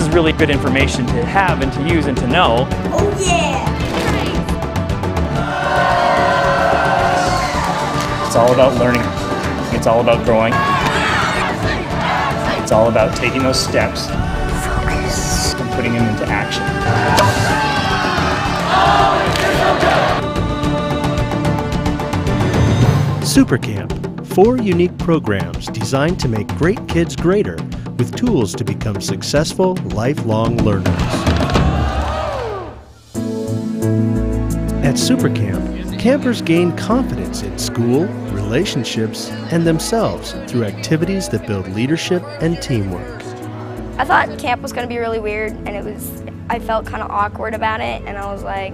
is really good information to have and to use and to know. Oh yeah! It's all about learning. It's all about growing. It's all about taking those steps and putting them into action. Supercamp, 4 unique programs designed to make great kids greater with tools to become successful, lifelong learners. At Supercamp, campers gain confidence in school, relationships, and themselves through activities that build leadership and teamwork. I thought camp was going to be really weird, and I felt kind of awkward about it, and I was like,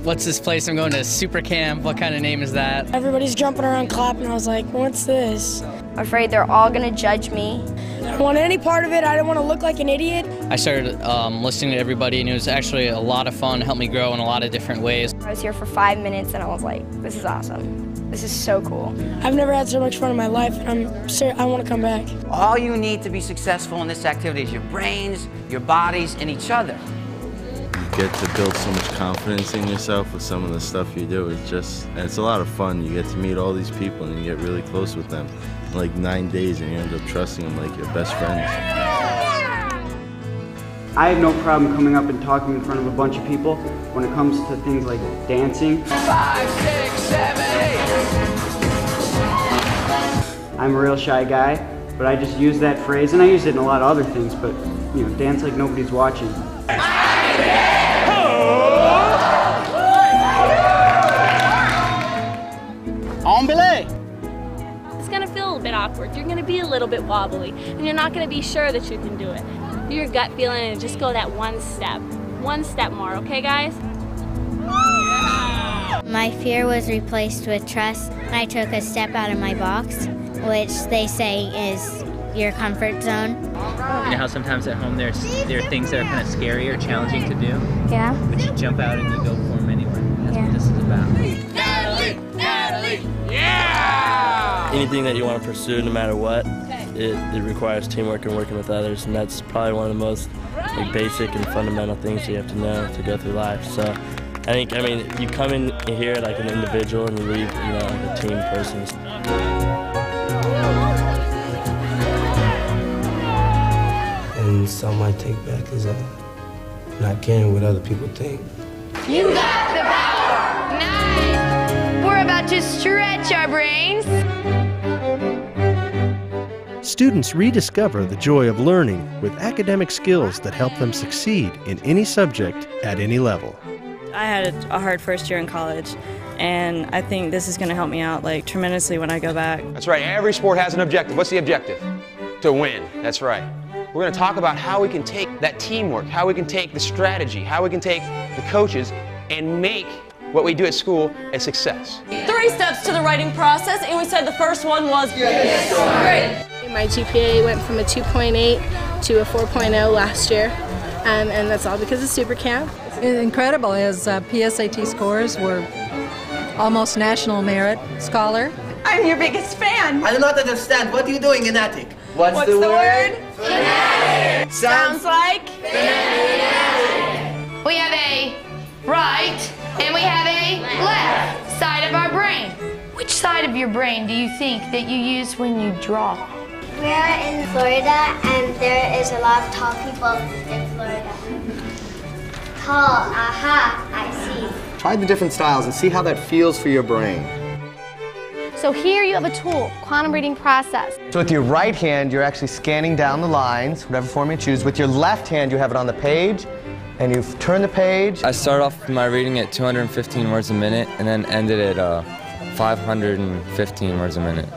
What's this place? I'm going to Supercamp. What kind of name is that? Everybody's jumping around clapping. I was like, what's this? I'm afraid they're all going to judge me. I don't want any part of it. I don't want to look like an idiot. I started listening to everybody, and it was actually a lot of fun. It helped me grow in a lot of different ways. I was here for 5 minutes, and I was like, this is awesome. This is so cool. I've never had so much fun in my life, and I want to come back. All you need to be successful in this activity is your brains, your bodies, and each other. You get to build so much confidence in yourself with some of the stuff you do. It's a lot of fun. You get to meet all these people and you get really close with them in like 9 days, and you end up trusting them like your best friends. I have no problem coming up and talking in front of a bunch of people when it comes to things like dancing. 5, 6, 7, 8. I'm a real shy guy, but I just use that phrase, and I use it in a lot of other things, but you know, dance like nobody's watching. It's going to feel a bit awkward. You're going to be a little bit wobbly, and you're not going to be sure that you can do it. Do your gut feeling and just go that one step more, okay guys? My fear was replaced with trust. I took a step out of my box, which they say is your comfort zone. You know how sometimes at home there are things that are kind of scary or challenging to do? Yeah. But you jump out and you go for them anyway. That's what this is about. Natalie! Yeah! Anything that you want to pursue, no matter what, it requires teamwork and working with others, and that's probably one of the most basic and fundamental things you have to know to go through life. So I mean, you come in here like an individual and you leave, like a team person. And something I take back is not caring what other people think. You got the power! Nice! We're about to stretch our brains. Students rediscover the joy of learning with academic skills that help them succeed in any subject at any level. I had a hard first year in college, and I think this is going to help me out tremendously when I go back. That's right. Every sport has an objective. What's the objective? To win. That's right. We're going to talk about how we can take that teamwork, how we can take the strategy, how we can take the coaches and make what we do at school a success. 3 steps to the writing process, and we said the first one was great. My GPA went from a 2.8 to a 4.0 last year, and that's all because of Supercamp. It's incredible. His PSAT scores were almost national merit scholar. I'm your biggest fan. I do not understand. What are you doing in attic? What's the word? Fanatic. Sounds like fanatic. We have a right and we have a left side of our brain. Which side of your brain do you think that you use when you draw? We're in Florida, and there is a lot of tall people in Florida. Tall, aha, I see. Try the different styles and see how that feels for your brain. So here you have a tool, quantum reading process. So with your right hand, you're actually scanning down the lines, whatever form you choose. With your left hand, you have it on the page, and you turn the page. I start off my reading at 215 words a minute, and then ended at 515 words a minute.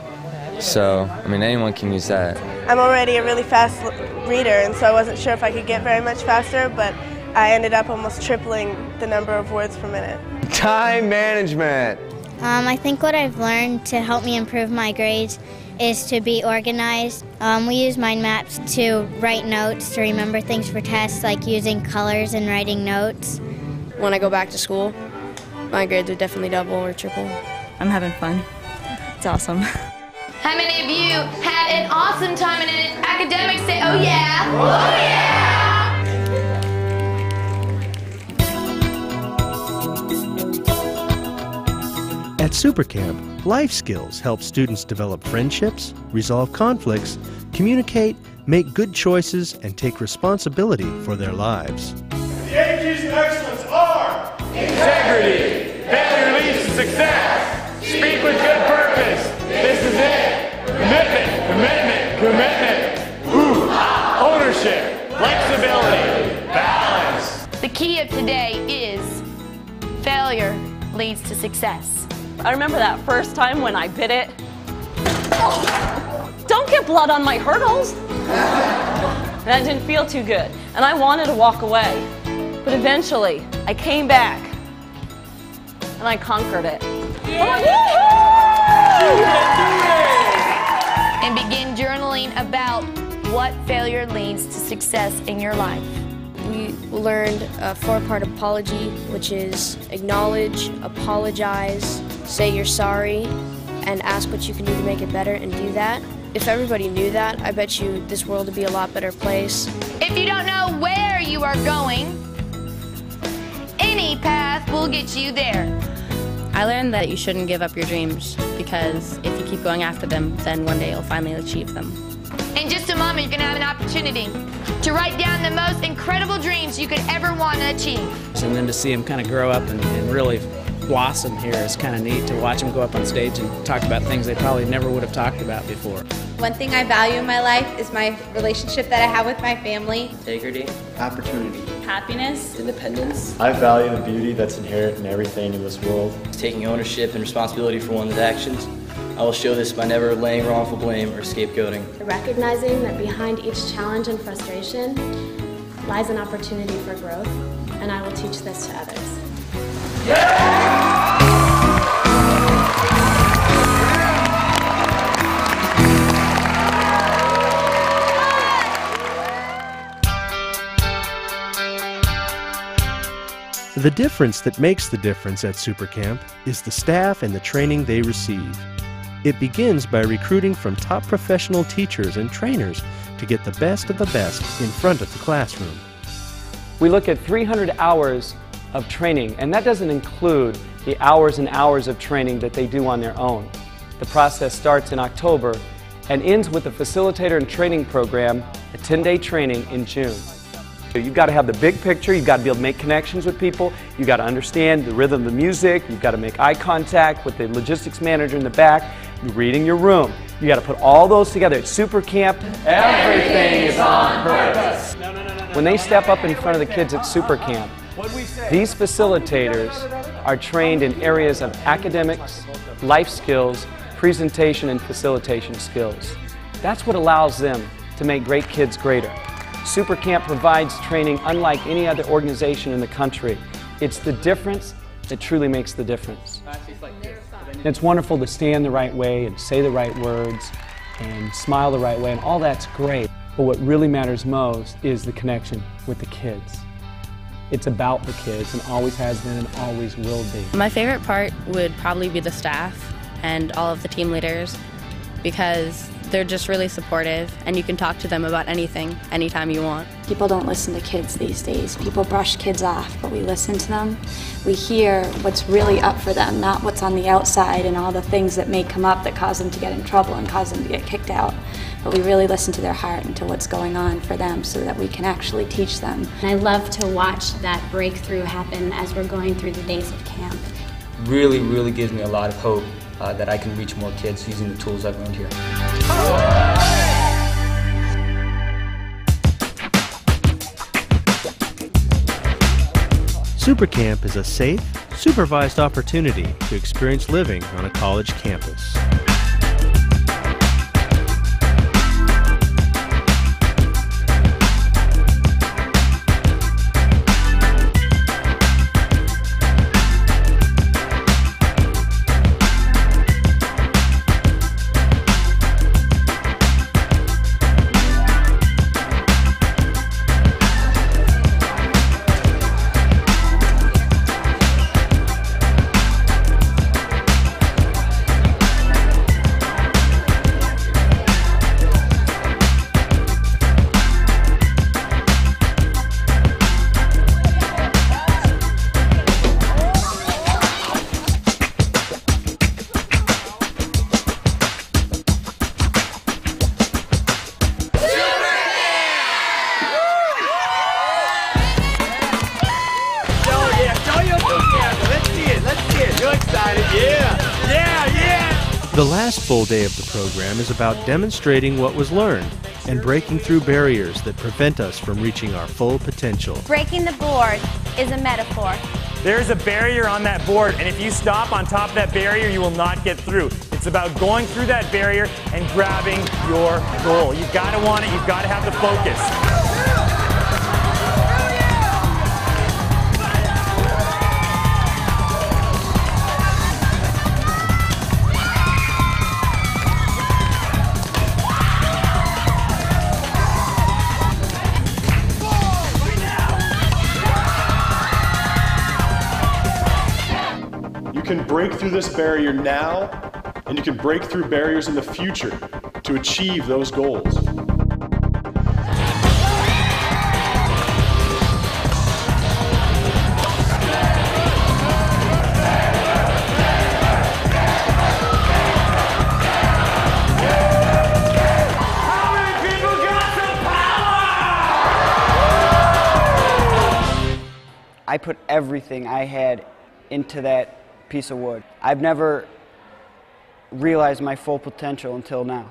So, I mean, anyone can use that. I'm already a really fast reader, and so I wasn't sure if I could get very much faster, but I ended up almost tripling the number of words per minute. Time management. I think what I've learned to help me improve my grades is to be organized. We use mind maps to write notes, to remember things for tests, like using colors and writing notes. When I go back to school, my grades would definitely double or triple. I'm having fun. It's awesome. How many of you had an awesome time in an academic say, oh yeah? Oh yeah! At Supercamp, life skills help students develop friendships, resolve conflicts, communicate, make good choices, and take responsibility for their lives. The 8 G's of excellence are integrity, failure leads to success, speak with good purpose, this is it, commitment, commitment, commitment, ownership, flexibility, balance. The key of today is failure leads to success. I remember that first time when I bit it. Oh, don't get blood on my hurdles. That didn't feel too good, and I wanted to walk away. But eventually, I came back, and I conquered it. And begin journaling about what failure leads to success in your life. We learned a 4-part apology, which is acknowledge, apologize, say you're sorry, and ask what you can do to make it better, and do that. If everybody knew that, I bet you this world would be a lot better place. If you don't know where you are going, any path will get you there. I learned that you shouldn't give up your dreams, because if you keep going after them, then one day you'll finally achieve them. In just a moment, you're going to have an opportunity to write down the most incredible dreams you could ever want to achieve. And then to see them kind of grow up and really blossom here is kind of neat, to watch them go up on stage and talk about things they probably never would have talked about before. One thing I value in my life is my relationship that I have with my family. Integrity. Opportunity. Happiness. Independence. I value the beauty that's inherent in everything in this world. Taking ownership and responsibility for one's actions. I will show this by never laying wrongful blame or scapegoating. Recognizing that behind each challenge and frustration lies an opportunity for growth, and I will teach this to others. The difference that makes the difference at Supercamp is the staff and the training they receive. It begins by recruiting from top professional teachers and trainers to get the best of the best in front of the classroom. We look at 300 hours of training, and that doesn't include the hours and hours of training that they do on their own. The process starts in October and ends with a facilitator and training program, a 10-day training in June. You've got to have the big picture, you've got to be able to make connections with people, you've got to understand the rhythm of the music, you've got to make eye contact with the logistics manager in the back, you're reading your room. You've got to put all those together. At Supercamp, everything is on purpose. When they step up in front of the kids at Supercamp, these facilitators are trained in areas of academics, life skills, presentation and facilitation skills. That's what allows them to make great kids greater. Supercamp provides training unlike any other organization in the country. It's the difference that truly makes the difference. It's wonderful to stand the right way and say the right words and smile the right way, and all that's great. But what really matters most is the connection with the kids. It's about the kids, and always has been and always will be. My favorite part would probably be the staff and all of the team leaders, because they're just really supportive, and you can talk to them about anything, anytime you want. People don't listen to kids these days. People brush kids off, but we listen to them. We hear what's really up for them, not what's on the outside and all the things that may come up that cause them to get in trouble and cause them to get kicked out. But we really listen to their heart and to what's going on for them so that we can actually teach them. And I love to watch that breakthrough happen as we're going through the days of camp. Really, really gives me a lot of hope that I can reach more kids using the tools I've learned here. Supercamp is a safe, supervised opportunity to experience living on a college campus. The last full day of the program is about demonstrating what was learned and breaking through barriers that prevent us from reaching our full potential. Breaking the board is a metaphor. There's a barrier on that board, and if you stop on top of that barrier, you will not get through. It's about going through that barrier and grabbing your goal. You've got to want it, you've got to have the focus. You can break through this barrier now, and you can break through barriers in the future to achieve those goals. I put everything I had into that piece of wood. I've never realized my full potential until now.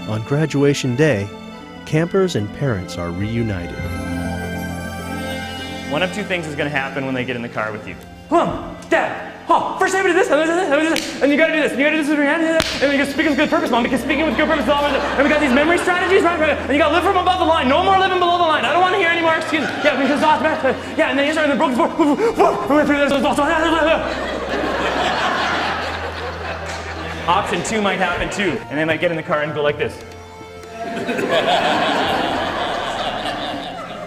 On graduation day, campers and parents are reunited. One of two things is going to happen when they get in the car with you. Mom, Dad, oh, first time I did this, and you got to do this, and you got to do this with your hand, and you got to speak with good purpose, Mom, because speaking with good purpose is all, and we got these memory strategies, right, and you got to live from above the line, no more living below the line, I don't want to hear any more excuses, yeah, because yeah, and then you start, and then broke the board, Option 2 might happen too, and they might get in the car and go like this.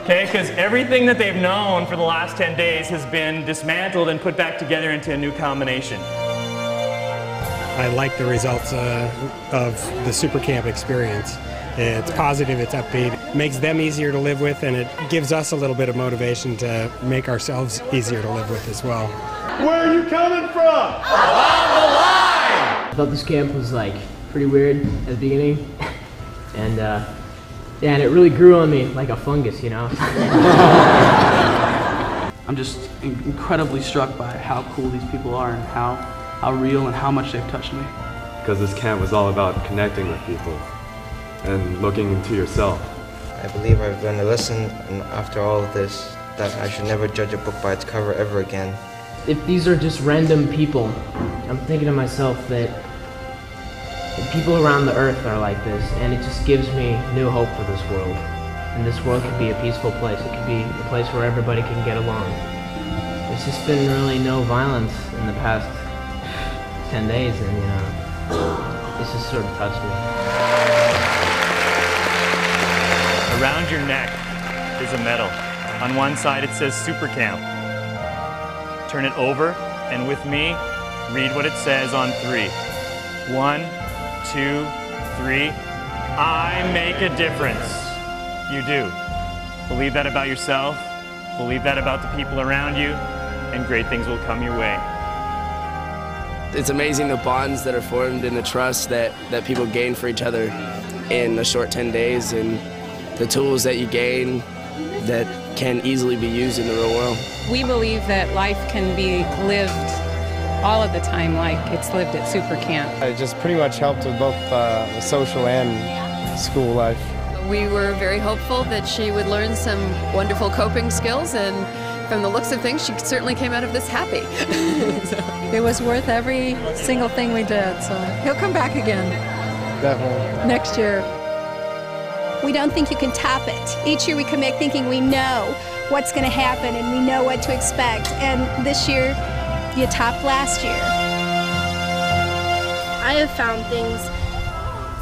Okay, because everything that they've known for the last 10 days has been dismantled and put back together into a new combination. I like the results of the Supercamp experience. It's positive, it's upbeat, it makes them easier to live with, and it gives us a little bit of motivation to make ourselves easier to live with as well. Where are you coming from? Along the line! I thought this camp was pretty weird at the beginning, and yeah, and it really grew on me like a fungus, you know? I'm just incredibly struck by how cool these people are and how real and how much they've touched me. Because this camp was all about connecting with people and looking into yourself. I believe I've learned a lesson, and after all of this, that I should never judge a book by its cover ever again. If these are just random people, I'm thinking to myself that people around the earth are like this, and it just gives me new hope for this world. And this world could be a peaceful place. It could be a place where everybody can get along. There's just been really no violence in the past 10 days, and you know, this has sort of touched me. Around your neck is a medal. On one side it says Supercamp. Turn it over, and with me, read what it says on 3. 1, 2, 3. I make a difference. You do. Believe that about yourself, believe that about the people around you, and great things will come your way. It's amazing the bonds that are formed and the trust that people gain for each other in a short 10 days, and the tools that you gain that can easily be used in the real world. We believe that life can be lived all of the time like it's lived at Supercamp. It just pretty much helped with both the social and school life. We were very hopeful that she would learn some wonderful coping skills, and from the looks of things, she certainly came out of this happy. It was worth every single thing we did, so he'll come back again. Definitely. Next year. We don't think you can top it. Each year we come back thinking we know what's going to happen and we know what to expect, and this year you topped last year. I have found things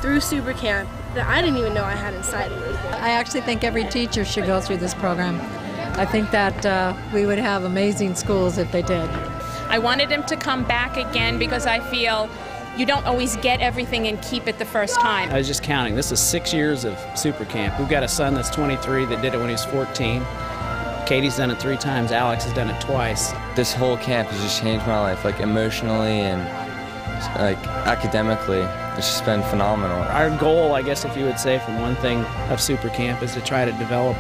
through Supercamp that I didn't even know I had inside of me. I actually think every teacher should go through this program. I think that we would have amazing schools if they did. I wanted him to come back again because I feel you don't always get everything and keep it the first time. I was just counting. This is 6 years of Supercamp. We've got a son that's 23 that did it when he was 14. Katie's done it 3 times. Alex has done it twice. This whole camp has just changed my life, like emotionally and like academically. It's just been phenomenal. Our goal, I guess if you would say, from one thing of Supercamp is to try to develop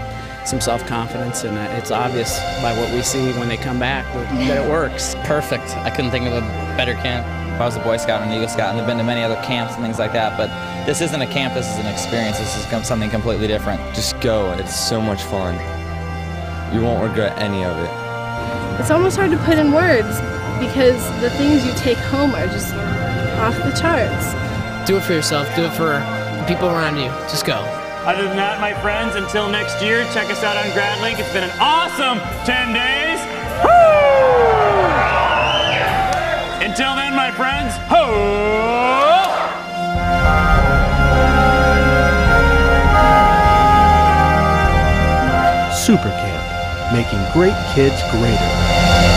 some self-confidence, and it's obvious by what we see when they come back that it works. Perfect. I couldn't think of a better camp. I was a Boy Scout and an Eagle Scout, and I've been to many other camps and things like that, but this isn't a camp, this is an experience. This is something completely different. Just go. It's so much fun. You won't regret any of it. It's almost hard to put in words because the things you take home are just off the charts. Do it for yourself. Do it for the people around you. Just go. Other than that, my friends, until next year, check us out on GradLink. It's been an awesome 10 days. Woo! Until then, my friends, ho! Supercamp, making great kids greater.